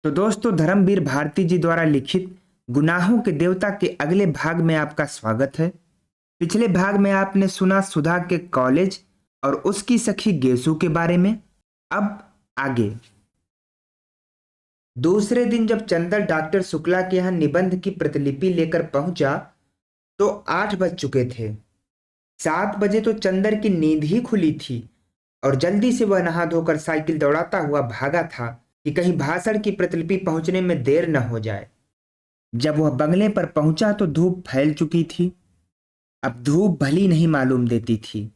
तो दोस्तों, धर्मवीर भारती जी द्वारा लिखित गुनाहों के देवता के अगले भाग में आपका स्वागत है। पिछले भाग में आपने सुना सुधा के कॉलेज और उसकी सखी गेसु के बारे में। अब आगे। दूसरे दिन जब चंदर डॉक्टर शुक्ला के यहाँ निबंध की प्रतिलिपि लेकर पहुंचा तो 8 बज चुके थे। 7 बजे तो चंदर की नींद ही खुली थी और जल्दी से वह नहा धोकर साइकिल दौड़ाता हुआ भागा था कि कहीं भाषण की प्रतिलिपि पहुंचने में देर न हो जाए। जब वह बंगले पर पहुंचा तो धूप फैल चुकी थी। अब धूप भली नहीं मालूम देती थी।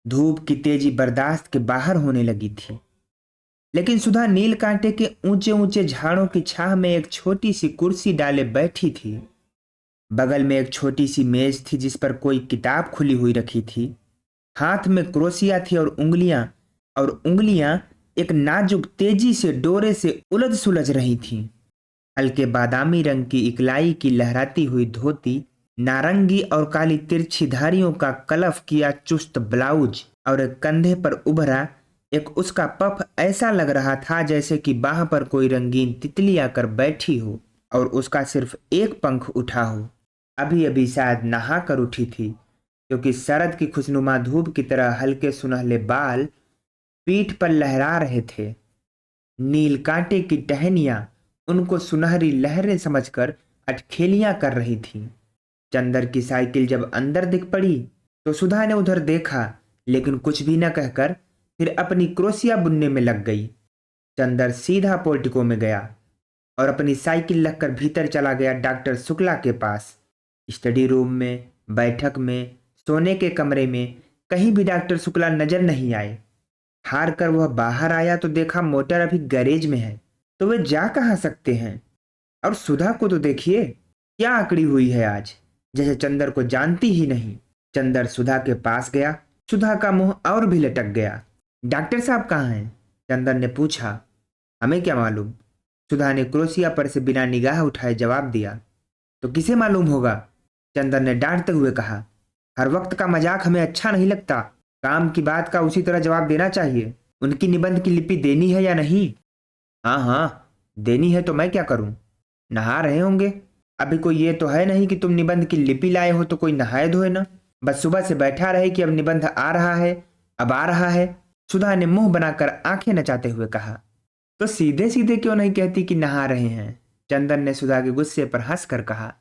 धूप की तेजी बर्दाश्त के बाहर होने लगी थी। लेकिन सुधा नील कांटे के ऊंचे ऊंचे झाड़ों की छाह में एक छोटी सी कुर्सी डाले बैठी थी। बगल में एक छोटी सी मेज थी जिस पर कोई किताब खुली हुई रखी थी। हाथ में क्रोशिया थी और उंगलियां एक नाजुक तेजी से डोरे से उलझ सुलझ रही थीं। हल्के बादामी रंग की इकलाई की लहराती हुई धोती, नारंगी और काली तिरछी धारियों का कलफ किया चुस्त ब्लाउज और एक कंधे पर उभरा एक उसका पफ ऐसा लग रहा था जैसे कि बाह पर कोई रंगीन तितली आकर बैठी हो और उसका सिर्फ एक पंख उठा हो। अभी अभी शायद नहा कर उठी थी, क्योंकि शरद की खुशनुमा धूप की तरह हल्के सुनहले बाल पीठ पर लहरा रहे थे। नील कांटे की टहनियां उनको सुनहरी लहरें समझकर अटखेलियां कर रही थीं। चंदर की साइकिल जब अंदर दिख पड़ी तो सुधा ने उधर देखा, लेकिन कुछ भी न कहकर फिर अपनी क्रोशिया बुनने में लग गई। चंदर सीधा पोर्टिको में गया और अपनी साइकिल रखकर भीतर चला गया डॉक्टर शुक्ला के पास। स्टडी रूम में, बैठक में, सोने के कमरे में कहीं भी डॉक्टर शुक्ला नजर नहीं आए। हार कर वह बाहर आया तो देखा मोटर अभी गैरेज में है, तो वे जा कहाँ सकते हैं। और सुधा को तो देखिए, क्या आकड़ी हुई है आज, जैसे चंदर को जानती ही नहीं। चंदर सुधा के पास गया। सुधा का मुंह और भी लटक गया। डॉक्टर साहब कहाँ हैं? चंदर ने पूछा। हमें क्या मालूम, सुधा ने क्रोशिया पर से बिना निगाह उठाए जवाब दिया। तो किसे मालूम होगा? चंदर ने डांटते हुए कहा। हर वक्त का मजाक हमें अच्छा नहीं लगता। काम की बात का उसी तरह जवाब देना चाहिए। उनकी निबंध की लिपि देनी है या नहीं? हाँ हाँ, देनी है तो मैं क्या करूं? नहा रहे होंगे। अभी कोई ये तो है नहीं कि तुम निबंध की लिपि लाए हो तो कोई नहाए धोए ना। बस सुबह से बैठा रहे कि अब निबंध आ रहा है, अब आ रहा है। सुधा ने मुंह बनाकर आंखें नचाते हुए कहा। तो सीधे सीधे क्यों नहीं कहती कि नहा रहे हैं? चंदर ने सुधा के गुस्से पर हंसकर कहा।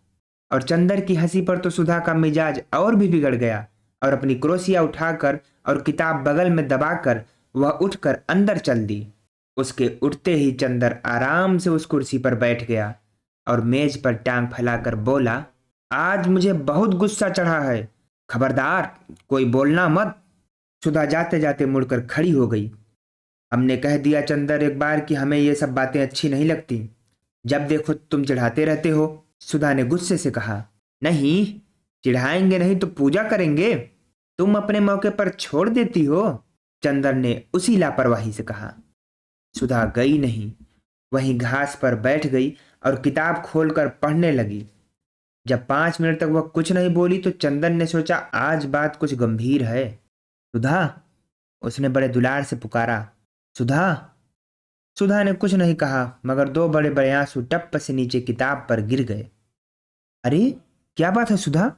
और चंदर की हंसी पर तो सुधा का मिजाज और भी बिगड़ गया और अपनी क्रोशिया उठाकर और किताब बगल में दबाकर वह उठकर अंदर चल दी। उसके उठते ही चंदर आराम से उस कुर्सी पर बैठ गया और मेज पर टांग फैलाकर बोला, आज मुझे बहुत गुस्सा चढ़ा है। खबरदार, कोई बोलना मत। सुधा जाते जाते मुड़कर खड़ी हो गई। हमने कह दिया चंदर एक बार कि हमें ये सब बातें अच्छी नहीं लगती। जब देखो तुम चिढ़ाते रहते हो। सुधा ने गुस्से से कहा। नहीं, चिढ़ाएंगे नहीं तो पूजा करेंगे। तुम अपने मौके पर छोड़ देती हो। चंदर ने उसी लापरवाही से कहा। सुधा गई नहीं, वहीं घास पर बैठ गई और किताब खोलकर पढ़ने लगी। जब 5 मिनट तक वह कुछ नहीं बोली तो चंदन ने सोचा आज बात कुछ गंभीर है। सुधा, उसने बड़े दुलार से पुकारा। सुधा। सुधा ने कुछ नहीं कहा, मगर 2 बड़े बड़े आंसू टप से नीचे किताब पर गिर गए। अरे, क्या बात है सुधा?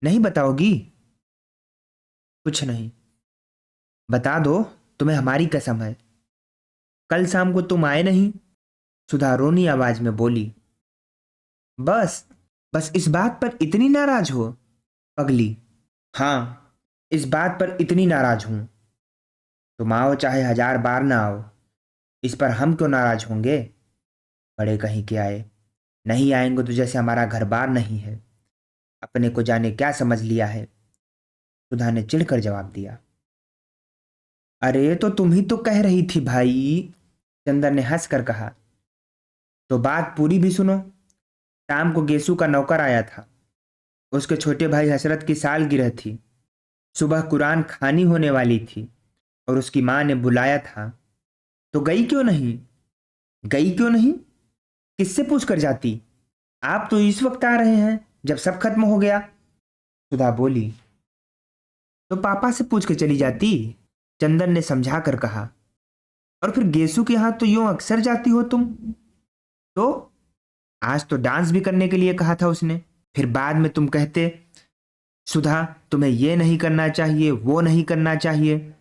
नहीं बताओगी? कुछ नहीं। बता दो, तुम्हें हमारी कसम है। कल शाम को तुम आए नहीं। सुधा रोनी आवाज में बोली। बस बस इस बात पर इतनी नाराज हो? पगली, हाँ, इस बात पर इतनी नाराज हूं। तुम आओ चाहे 1000 बार ना आओ, इस पर हम क्यों नाराज होंगे? बड़े कहीं के आए। नहीं आएंगे तो जैसे हमारा घर बार नहीं है। अपने को जाने क्या समझ लिया है। सुधा ने चिढ़कर जवाब दिया। अरे तो तुम ही तो कह रही थी भाई। चंदर ने हंसकर कहा। तो बात पूरी भी सुनो। शाम को गेसु का नौकर आया था। उसके छोटे भाई हसरत की सालगिरह थी। सुबह कुरान खानी होने वाली थी और उसकी माँ ने बुलाया था। तो गई क्यों नहीं? गई क्यों नहीं? किससे पूछ कर जाती? आप तो इस वक्त आ रहे हैं जब सब खत्म हो गया। सुधा बोली। तो पापा से पूछ के चली जाती। चंदन ने समझा कर कहा। और फिर गेसु के यहाँ तो यूं अक्सर जाती हो तुम। तो आज तो डांस भी करने के लिए कहा था उसने। फिर बाद में तुम कहते, सुधा तुम्हें ये नहीं करना चाहिए, वो नहीं करना चाहिए,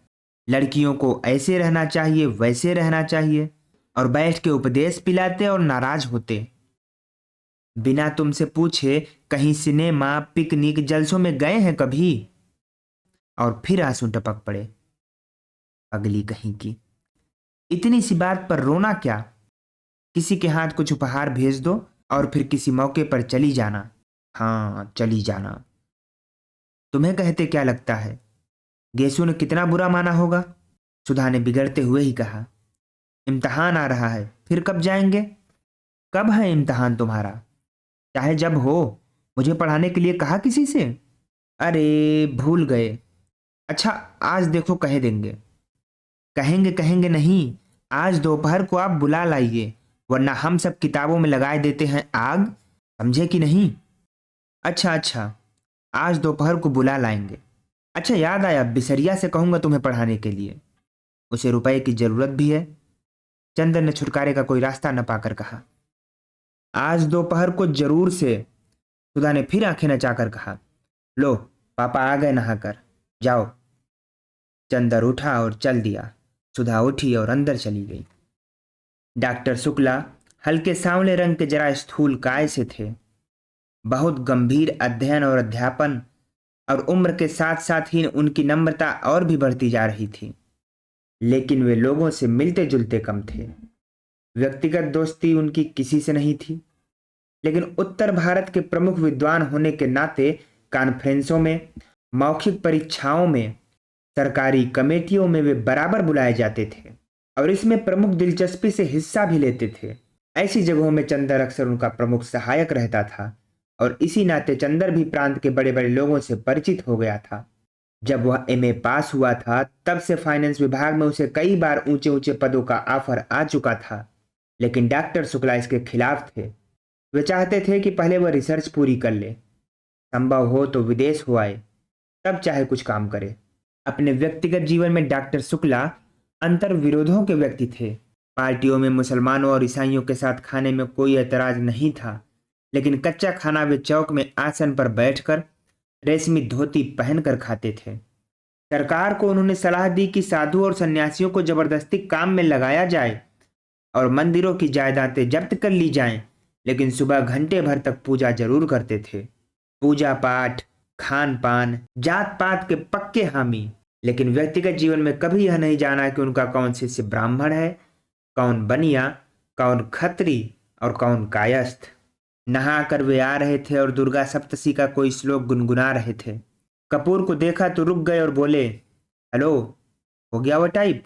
लड़कियों को ऐसे रहना चाहिए, वैसे रहना चाहिए, और बैठ के उपदेश पिलाते और नाराज होते। बिना तुमसे पूछे कहीं सिनेमा, पिकनिक, जलसों में गए हैं कभी? और फिर आंसू टपक पड़े। अगली कहीं की, इतनी सी बात पर रोना क्या? किसी के हाथ कुछ उपहार भेज दो और फिर किसी मौके पर चली जाना। हाँ, चली जाना। तुम्हें कहते क्या लगता है, गेसु ने कितना बुरा माना होगा? सुधा ने बिगड़ते हुए ही कहा। इम्तिहान आ रहा है, फिर कब जाएंगे? कब है इम्तिहान तुम्हारा? चाहे जब हो। मुझे पढ़ाने के लिए कहा किसी से? अरे, भूल गए। अच्छा, आज देखो कह देंगे। कहेंगे कहेंगे नहीं, आज दोपहर को आप बुला लाइए, वरना हम सब किताबों में लगाए देते हैं आग। समझे कि नहीं? अच्छा अच्छा, आज दोपहर को बुला लाएंगे। अच्छा, याद आया, बिसरिया से कहूंगा तुम्हें पढ़ाने के लिए। उसे रुपए की जरूरत भी है। चंदन ने छुटकारे का कोई रास्ता न पाकर कहा। आज दोपहर को जरूर से। सुधा ने फिर आंखें नचाकर कहा। लो, पापा आ गए नहाकर, जाओ। चंदर उठा और चल दिया। सुधा उठी और अंदर चली गई। डॉक्टर शुक्ला हल्के सांवले रंग के जरा स्थूल काय से थे। बहुत गंभीर अध्ययन और अध्यापन और उम्र के साथ साथ ही उनकी नम्रता और भी बढ़ती जा रही थी। लेकिन वे लोगों से मिलते जुलते कम थे। व्यक्तिगत दोस्ती उनकी किसी से नहीं थी, लेकिन उत्तर भारत के प्रमुख विद्वान होने के नाते कॉन्फ्रेंसों में, मौखिक परीक्षाओं में, सरकारी कमेटियों में वे बराबर बुलाए जाते थे और इसमें प्रमुख दिलचस्पी से हिस्सा भी लेते थे। ऐसी जगहों में चंदर अक्सर उनका प्रमुख सहायक रहता था और इसी नाते चंदर भी प्रांत के बड़े बड़े लोगों से परिचित हो गया था। जब वह एमए पास हुआ था तब से फाइनेंस विभाग में उसे कई बार ऊंचे ऊंचे पदों का ऑफर आ चुका था, लेकिन डॉक्टर शुक्ला इसके खिलाफ थे। वे चाहते थे कि पहले वह रिसर्च पूरी कर ले, संभव हो तो विदेश हो आए, तब चाहे कुछ काम करे। अपने व्यक्तिगत जीवन में डॉक्टर शुक्ला अंतर विरोधों के व्यक्ति थे। पार्टियों में मुसलमानों और ईसाइयों के साथ खाने में कोई ऐतराज नहीं था, लेकिन कच्चा खाना वे चौक में आसन पर बैठकर रेशमी धोती पहनकर खाते थे। सरकार को उन्होंने सलाह दी कि साधु और सन्यासियों को जबरदस्ती काम में लगाया जाए और मंदिरों की जायदादें जब्त कर ली जाएं, लेकिन सुबह घंटे भर तक पूजा जरूर करते थे। पूजा पाठ, खान पान, जात पात के पक्के हामी। लेकिन व्यक्तिगत जीवन में कभी यह नहीं जाना कि उनका कौन शिष्य ब्राह्मण है, कौन बनिया, कौन खत्री और कौन कायस्थ। नहा कर वे आ रहे थे और दुर्गा सप्तशी का कोई श्लोक गुनगुना रहे थे। कपूर को देखा तो रुक गए और बोले, हेलो, हो गया वो टाइप?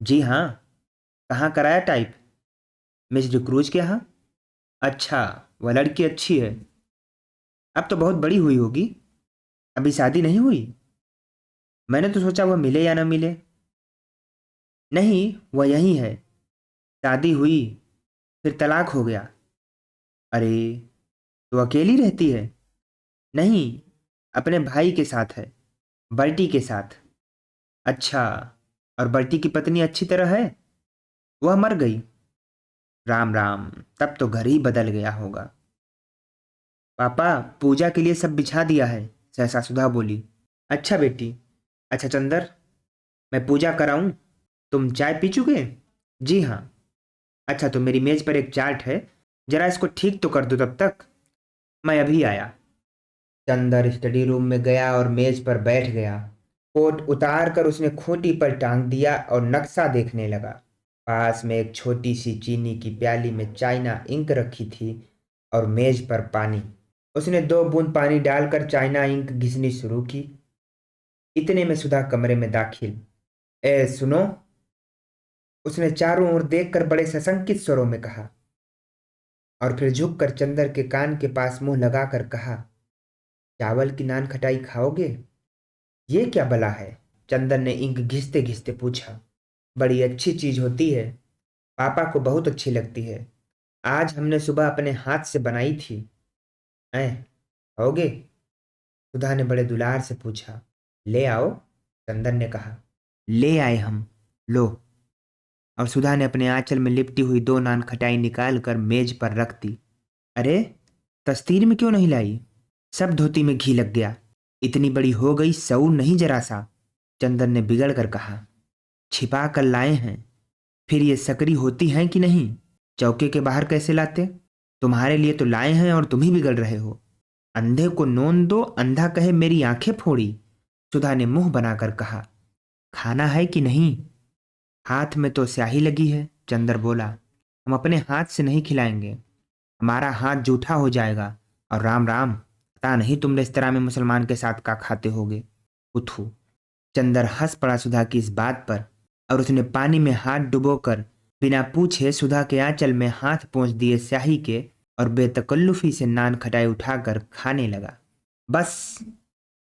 जी हाँ। कहाँ कराया टाइप? मिस्टर क्रूज के यहाँ। अच्छा, वह लड़की अच्छी है? अब तो बहुत बड़ी हुई होगी। अभी शादी नहीं हुई? मैंने तो सोचा वह मिले या ना मिले। नहीं, वह यही है। शादी हुई, फिर तलाक हो गया। अरे, तो अकेली रहती है? नहीं, अपने भाई के साथ है, बल्टी के साथ। अच्छा, और बल्टी की पत्नी अच्छी तरह है? वह मर गई। राम राम, तब तो घर ही बदल गया होगा। पापा, पूजा के लिए सब बिछा दिया है, सहसा सुधा बोली। अच्छा बेटी। अच्छा चंदर, मैं पूजा कराऊं? तुम चाय पी चुके? जी हाँ। अच्छा, तो मेरी मेज पर एक चार्ट है, जरा इसको ठीक तो कर दो तब तक। मैं अभी आया। चंदर स्टडी रूम में गया और मेज पर बैठ गया। कोट उतार कर उसने खूंटी पर टांग दिया और नक्शा देखने लगा। पास में एक छोटी सी चीनी की प्याली में चाइना इंक रखी थी और मेज पर पानी। उसने 2 बूंद पानी डालकर चाइना इंक घिसनी शुरू की। इतने में सुधा कमरे में दाखिल। ए सुनो, उसने चारों ओर देखकर बड़े सशंकित स्वरों में कहा और फिर झुककर चंदर के कान के पास मुंह लगाकर कहा, चावल की नान खटाई खाओगे? ये क्या बला है? चंदन ने इंक घिसते घिसते पूछा। बड़ी अच्छी चीज होती है, पापा को बहुत अच्छी लगती है। आज हमने सुबह अपने हाथ से बनाई थी। हैं, खाओगे? सुधा ने बड़े दुलार से पूछा। ले आओ, चंदन ने कहा। ले आए हम, लो। और सुधा ने अपने आंचल में लिपटी हुई 2 नान खटाई निकाल कर मेज पर रख दी। अरे, तस्तीर में क्यों नहीं लाई? सब धोती में घी लग गया। इतनी बड़ी हो गई, सऊर नहीं जरा सा। चंदन ने बिगड़ कर कहा। छिपा कर लाए हैं। फिर ये सकरी होती हैं कि नहीं? चौके के बाहर कैसे लाते? तुम्हारे लिए तो लाए हैं और तुम ही बिगड़ रहे हो। अंधे को नोन दो, अंधा कहे मेरी आंखें फोड़ी। सुधा ने मुंह बनाकर कहा। खाना है कि नहीं? हाथ में तो स्याही लगी है, चंदर बोला। हम अपने हाथ से नहीं खिलाएंगे, हमारा हाथ जूठा हो जाएगा। और राम राम, पता नहीं तुम रेस्तरां में मुसलमान के साथ क्या खाते होगे। उठू। चंदर हंस पड़ा सुधा की इस बात पर, और उसने पानी में हाथ डुबोकर बिना पूछे सुधा के आंचल में हाथ पोंछ दिए स्याही के और बेतकल्लुफी से नान खटाई उठाकर खाने लगा। बस,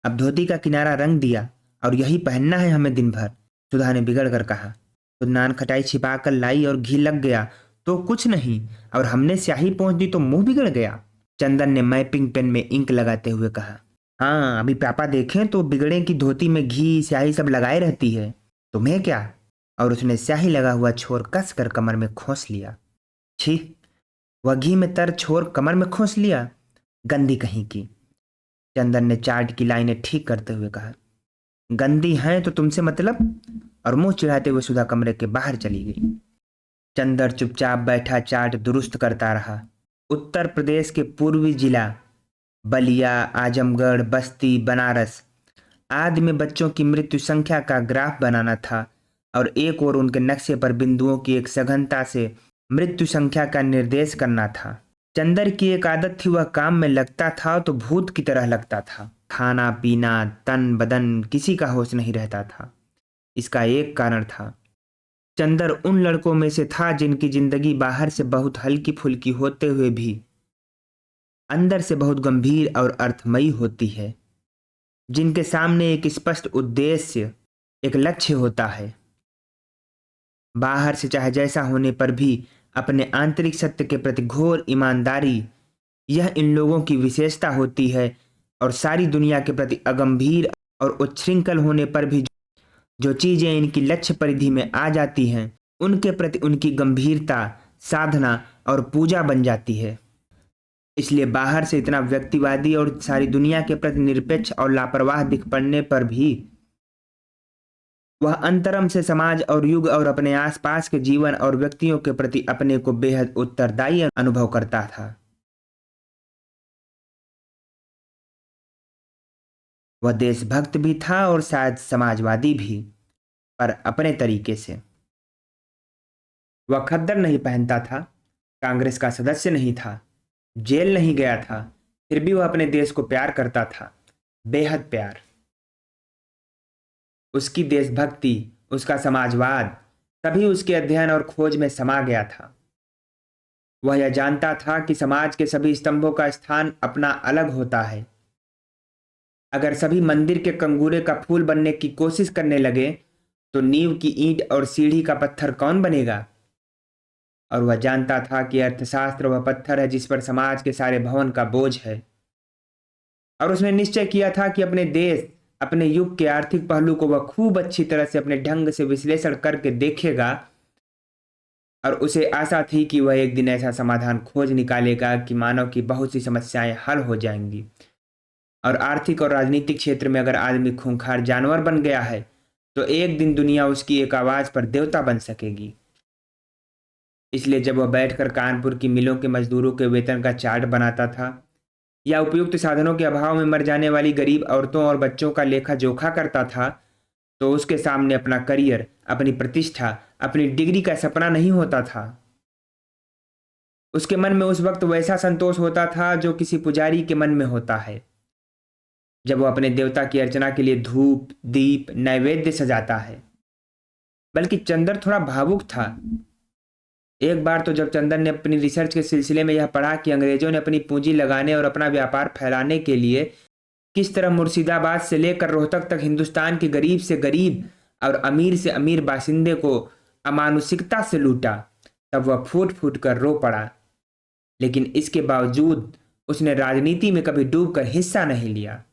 अब धोती का किनारा रंग दिया और यही पहनना है हमें दिन भर, सुधा ने बिगड़ कर कहा। तो नान खटाई छिपा कर लाई और घी लग गया तो कुछ नहीं, और हमने स्याही पोंछ दी तो मुंह बिगड़ गया। चंदन ने मैपिंग पेन में इंक लगाते हुए कहा। हाँ, अभी पापा देखें तो बिगड़े की धोती में घी स्याही सब लगाए रहती है, तुम्हें क्या? और उसने स्याही लगा हुआ छोर कस कर कमर में खोस लिया। छी, वह घी में तर छोर कमर में खोस लिया, गंदी कहीं की। चंदन ने चार्ट की लाइनें ठीक करते हुए कहा। गंदी हैं तो तुमसे मतलब? और मुंह चिढ़ाते हुए सुधा कमरे के बाहर चली गई। चंदर चुपचाप बैठा चार्ट दुरुस्त करता रहा। उत्तर प्रदेश के पूर्वी जिला बलिया, आजमगढ़, बस्ती, बनारस आदि में बच्चों की मृत्यु संख्या का ग्राफ बनाना था और एक और उनके नक्शे पर बिंदुओं की एक सघनता से मृत्यु संख्या का निर्देश करना था। चंदर की एक आदत थी, वह काम में लगता था तो भूत की तरह लगता था। खाना पीना, तन बदन, किसी का होश नहीं रहता था। इसका एक कारण था, चंदर उन लड़कों में से था जिनकी जिंदगी बाहर से बहुत हल्की फुल्की होते हुए भी अंदर से बहुत गंभीर और अर्थमयी होती है, जिनके सामने एक स्पष्ट उद्देश्य, एक लक्ष्य होता है। बाहर से चाहे जैसा होने पर भी अपने आंतरिक सत्य के प्रति घोर ईमानदारी, यह इन लोगों की विशेषता होती है। और सारी दुनिया के प्रति अगंभीर और उच्छृंखल होने पर भी जो चीजें इनकी लक्ष्य परिधि में आ जाती हैं, उनके प्रति उनकी गंभीरता साधना और पूजा बन जाती है। इसलिए बाहर से इतना व्यक्तिवादी और सारी दुनिया के प्रति निरपेक्ष और लापरवाह दिख पड़ने पर भी वह अंतरम से समाज और युग और अपने आसपास के जीवन और व्यक्तियों के प्रति अपने को बेहद उत्तरदायी अनुभव करता था। वह देशभक्त भी था और शायद समाजवादी भी, पर अपने तरीके से। वह खद्दर नहीं पहनता था, कांग्रेस का सदस्य नहीं था, जेल नहीं गया था, फिर भी वह अपने देश को प्यार करता था, बेहद प्यार। उसकी देशभक्ति, उसका समाजवाद, सभी उसके अध्ययन और खोज में समा गया था। वह यह जानता था कि समाज के सभी स्तंभों का स्थान अपना अलग होता है। अगर सभी मंदिर के कंगूरे का फूल बनने की कोशिश करने लगे तो नींव की ईंट और सीढ़ी का पत्थर कौन बनेगा? और वह जानता था कि अर्थशास्त्र वह पत्थर है जिस पर समाज के सारे भवन का बोझ है। और उसने निश्चय किया था कि अपने देश, अपने युग के आर्थिक पहलू को वह खूब अच्छी तरह से अपने ढंग से विश्लेषण करके देखेगा, और उसे आशा थी कि वह एक दिन ऐसा समाधान खोज निकालेगा कि मानव की बहुत सी समस्याएं हल हो जाएंगी। और आर्थिक और राजनीतिक क्षेत्र में अगर आदमी खूंखार जानवर बन गया है तो एक दिन दुनिया उसकी एक आवाज पर देवता बन सकेगी। इसलिए जब वह बैठकर कानपुर की मिलों के मजदूरों के वेतन का चार्ट बनाता था या उपयुक्त साधनों के अभाव में मर जाने वाली गरीब औरतों और बच्चों का लेखा जोखा करता था, तो उसके सामने अपना करियर, अपनी प्रतिष्ठा, अपनी डिग्री का सपना नहीं होता था। उसके मन में उस वक्त वैसा संतोष होता था जो किसी पुजारी के मन में होता है जब वह अपने देवता की अर्चना के लिए धूप, दीप, नैवेद्य सजाता है। बल्कि चंदर थोड़ा भावुक था। एक बार तो जब चंदन ने अपनी रिसर्च के सिलसिले में यह पढ़ा कि अंग्रेजों ने अपनी पूंजी लगाने और अपना व्यापार फैलाने के लिए किस तरह मुर्शिदाबाद से लेकर रोहतक तक हिंदुस्तान के गरीब से गरीब और अमीर से अमीर बासिंदे को अमानुषिकता से लूटा, तब वह फूट फूट कर रो पड़ा। लेकिन इसके बावजूद उसने राजनीति में कभी डूबकर हिस्सा नहीं लिया,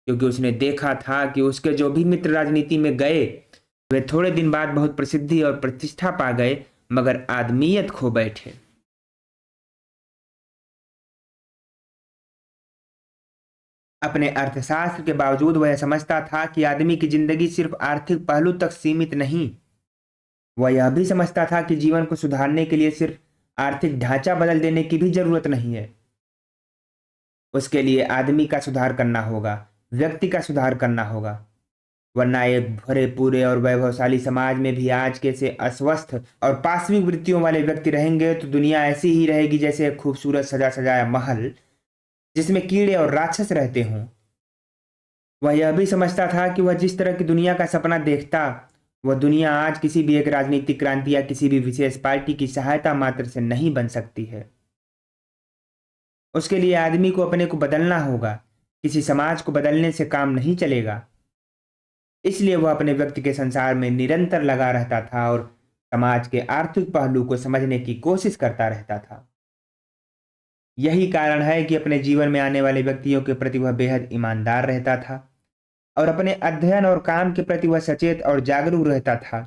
क्योंकि उसने देखा था कि उसके जो भी मित्र राजनीति में गए वे थोड़े दिन बाद बहुत प्रसिद्धि और प्रतिष्ठा पा गए, मगर आदमियत खो बैठे। अपने अर्थशास्त्र के बावजूद वह समझता था कि आदमी की जिंदगी सिर्फ आर्थिक पहलू तक सीमित नहीं। वह यह भी समझता था कि जीवन को सुधारने के लिए सिर्फ आर्थिक ढांचा बदल देने की भी जरूरत नहीं है। उसके लिए आदमी का सुधार करना होगा, व्यक्ति का सुधार करना होगा, वरना एक भरे पूरे और वैभवशाली समाज में भी आज के से अस्वस्थ और पाशविक वृत्तियों वाले व्यक्ति रहेंगे तो दुनिया ऐसी ही रहेगी जैसे एक खूबसूरत सजा सजाया महल जिसमें कीड़े और राक्षस रहते हों। वह यह भी समझता था कि वह जिस तरह की दुनिया का सपना देखता, वह दुनिया आज किसी भी एक राजनीतिक क्रांति या किसी भी विशेष पार्टी की सहायता मात्र से नहीं बन सकती है। उसके लिए आदमी को अपने को बदलना होगा, किसी समाज को बदलने से काम नहीं चलेगा। इसलिए वह अपने व्यक्ति के संसार में निरंतर लगा रहता था और समाज के आर्थिक पहलू को समझने की कोशिश करता रहता था। यही कारण है कि अपने जीवन में आने वाले व्यक्तियों के प्रति वह बेहद ईमानदार रहता था और अपने अध्ययन और काम के प्रति वह सचेत और जागरूक रहता था।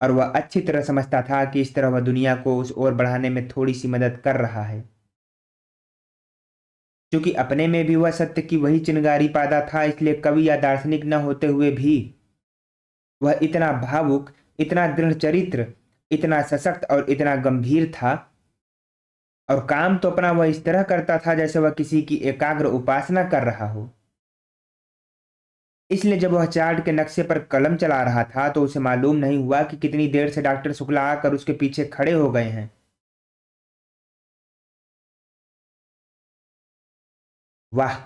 और वह अच्छी तरह समझता था कि इस तरह वह दुनिया को उस ओर बढ़ाने में थोड़ी सी मदद कर रहा है। क्योंकि अपने में भी वह सत्य की वही चिंगारी पाता था, इसलिए कवि या दार्शनिक न होते हुए भी वह इतना भावुक, इतना दृढ़ चरित्र, इतना सशक्त और इतना गंभीर था। और काम तो अपना वह इस तरह करता था जैसे वह किसी की एकाग्र उपासना कर रहा हो। इसलिए जब वह चार्ट के नक्शे पर कलम चला रहा था तो उसे मालूम नहीं हुआ कि कितनी देर से डॉक्टर शुक्ला आकर उसके पीछे खड़े हो गए हैं। वाह,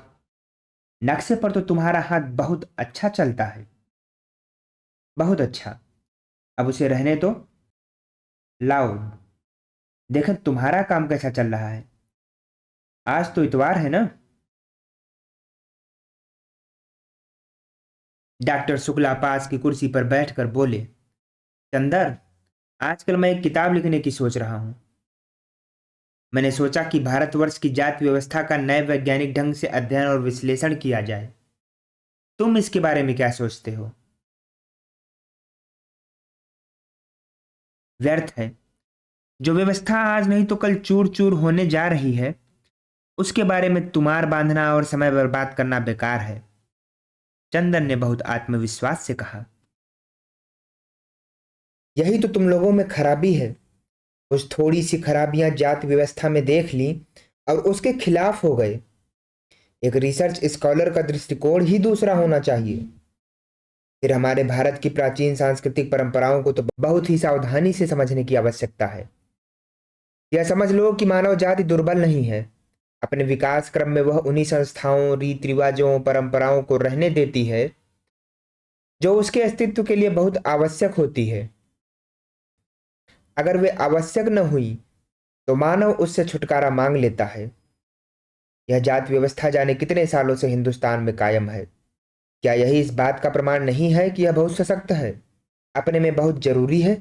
नक्शे पर तो तुम्हारा हाथ बहुत अच्छा चलता है। बहुत अच्छा। अब उसे रहने दो। लाओ, देखो तुम्हारा काम कैसा चल रहा है। आज तो इतवार है ना। डॉक्टर शुक्ला पास की कुर्सी पर बैठकर बोले, चंदर, आजकल मैं एक किताब लिखने की सोच रहा हूं। मैंने सोचा कि भारतवर्ष की जाति व्यवस्था का नए वैज्ञानिक ढंग से अध्ययन और विश्लेषण किया जाए। तुम इसके बारे में क्या सोचते हो? व्यर्थ है। जो व्यवस्था आज नहीं तो कल चूर चूर होने जा रही है, उसके बारे में तुम्हार बांधना और समय बर्बाद करना बेकार है। चंदन ने बहुत आत्मविश्वास से कहा। यही तो तुम लोगों में खराबी है। कुछ थोड़ी सी खराबियां जाति व्यवस्था में देख ली और उसके खिलाफ हो गए। एक रिसर्च स्कॉलर का दृष्टिकोण ही दूसरा होना चाहिए। फिर हमारे भारत की प्राचीन सांस्कृतिक परंपराओं को तो बहुत ही सावधानी से समझने की आवश्यकता है। यह समझ लो कि मानव जाति दुर्बल नहीं है। अपने विकास क्रम में वह उन्हीं संस्थाओं, रीति रिवाजों, परंपराओं को रहने देती है जो उसके अस्तित्व के लिए बहुत आवश्यक होती है। अगर वे आवश्यक न हुई तो मानव उससे छुटकारा मांग लेता है। यह जाति व्यवस्था जाने कितने सालों से हिंदुस्तान में कायम है। क्या यही इस बात का प्रमाण नहीं है कि यह बहुत सशक्त है, अपने में बहुत जरूरी है?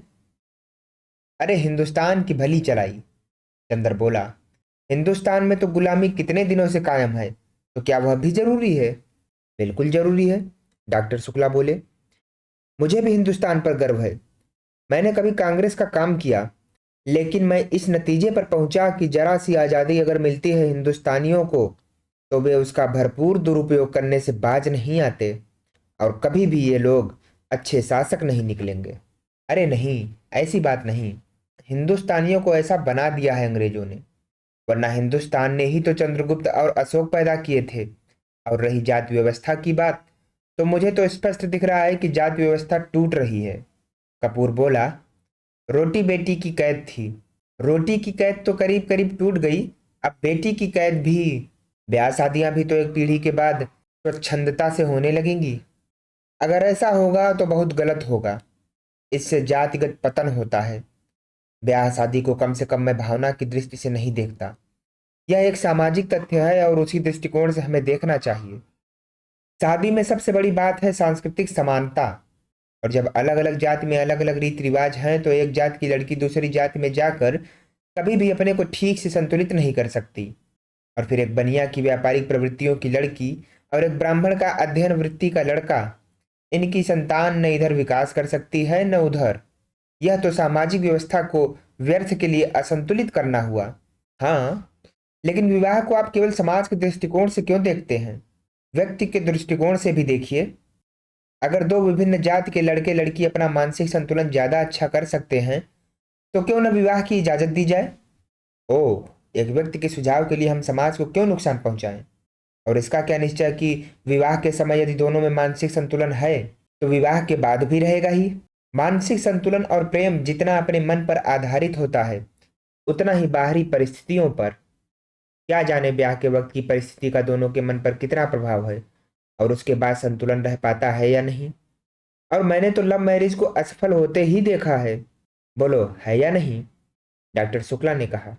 अरे हिंदुस्तान की भली चलाई, चंद्र बोला। हिंदुस्तान में तो गुलामी कितने दिनों से कायम है, तो क्या वह भी जरूरी है? बिल्कुल जरूरी है, डॉक्टर शुक्ला बोले। मुझे भी हिंदुस्तान पर गर्व है। मैंने कभी कांग्रेस का काम किया, लेकिन मैं इस नतीजे पर पहुंचा कि जरा सी आज़ादी अगर मिलती है हिंदुस्तानियों को तो वे उसका भरपूर दुरुपयोग करने से बाज नहीं आते और कभी भी ये लोग अच्छे शासक नहीं निकलेंगे। अरे नहीं, ऐसी बात नहीं। हिंदुस्तानियों को ऐसा बना दिया है अंग्रेजों ने, वरना हिंदुस्तान ने ही तो चंद्रगुप्त और अशोक पैदा किए थे। और रही जाति व्यवस्था की बात, तो मुझे तो स्पष्ट दिख रहा है कि जाति व्यवस्था टूट रही है। कपूर बोला, रोटी बेटी की कैद थी। रोटी की कैद तो करीब करीब टूट गई, अब बेटी की कैद भी। ब्याह शादियां भी तो एक पीढ़ी के बाद स्वच्छंदता से होने लगेंगी। अगर ऐसा होगा तो बहुत गलत होगा। इससे जातिगत पतन होता है। ब्याह शादी को कम से कम मैं भावना की दृष्टि से नहीं देखता। यह एक सामाजिक तथ्य है और उसी दृष्टिकोण से हमें देखना चाहिए। शादी में सबसे बड़ी बात है सांस्कृतिक समानता। और जब अलग अलग जाति में अलग अलग रीति रिवाज हैं तो एक जाति की लड़की दूसरी जाति में जाकर कभी भी अपने को ठीक से संतुलित नहीं कर सकती। और फिर एक बनिया की व्यापारिक प्रवृत्तियों की लड़की और एक ब्राह्मण का अध्ययन वृत्ति का लड़का, इनकी संतान न इधर विकास कर सकती है न उधर। यह तो सामाजिक व्यवस्था को व्यर्थ के लिए असंतुलित करना हुआ। हाँ, लेकिन विवाह को आप केवल समाज के दृष्टिकोण से क्यों देखते हैं? व्यक्ति के दृष्टिकोण से भी देखिए। अगर दो विभिन्न जाति के लड़के लड़की अपना मानसिक संतुलन ज्यादा अच्छा कर सकते हैं तो क्यों न विवाह की इजाजत दी जाए? ओह, एक व्यक्ति के सुझाव के लिए हम समाज को क्यों नुकसान पहुंचाएं? और इसका क्या निश्चय कि विवाह के समय यदि दोनों में मानसिक संतुलन है तो विवाह के बाद भी रहेगा ही? मानसिक संतुलन और प्रेम जितना अपने मन पर आधारित होता है उतना ही बाहरी परिस्थितियों पर। क्या जाने ब्याह के वक्त की परिस्थिति का दोनों के मन पर कितना प्रभाव है और उसके बाद संतुलन रह पाता है या नहीं। और मैंने तो लव मैरिज को असफल होते ही देखा है। बोलो, है या नहीं? डॉक्टर शुक्ला ने कहा।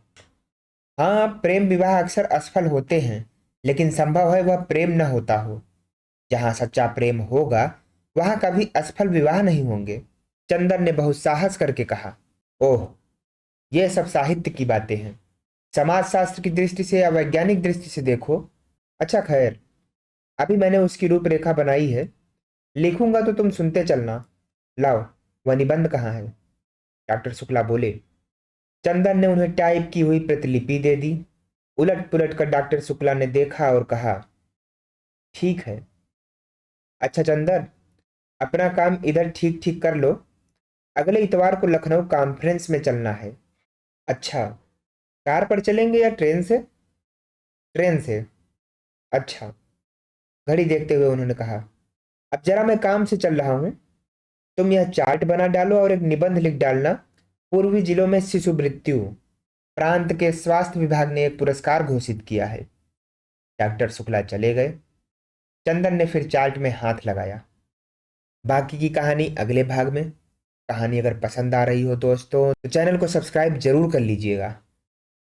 हाँ, प्रेम विवाह अक्सर असफल होते हैं, लेकिन संभव है वह प्रेम न होता हो। जहां सच्चा प्रेम होगा वहां कभी असफल विवाह नहीं होंगे। चंदन ने बहुत साहस करके कहा। ओह, यह सब साहित्य की बातें हैं। समाज शास्त्र की दृष्टि से या वैज्ञानिक दृष्टि से देखो। अच्छा खैर, अभी मैंने उसकी रूपरेखा बनाई है, लिखूंगा तो तुम सुनते चलना। लाओ, वह निबंध कहाँ है? डॉक्टर शुक्ला बोले। चंदन ने उन्हें टाइप की हुई प्रतिलिपि दे दी। उलट पुलट कर डॉक्टर शुक्ला ने देखा और कहा, ठीक है। अच्छा चंदन, अपना काम इधर ठीक ठीक कर लो। अगले इतवार को लखनऊ कॉन्फ्रेंस में चलना है। अच्छा, कार पर चलेंगे या ट्रेन से? ट्रेन से। अच्छा। घड़ी देखते हुए उन्होंने कहा, अब जरा मैं काम से चल रहा हूं। तुम यह चार्ट बना डालो और एक निबंध लिख डालना। पूर्वी जिलों में शिशु मृत्यु प्रांत के स्वास्थ्य विभाग ने एक पुरस्कार घोषित किया है। डॉक्टर शुक्ला चले गए। चंदन ने फिर चार्ट में हाथ लगाया। बाकी की कहानी अगले भाग में। कहानी अगर पसंद आ रही हो दोस्तों तो चैनल को सब्सक्राइब जरूर कर लीजिएगा।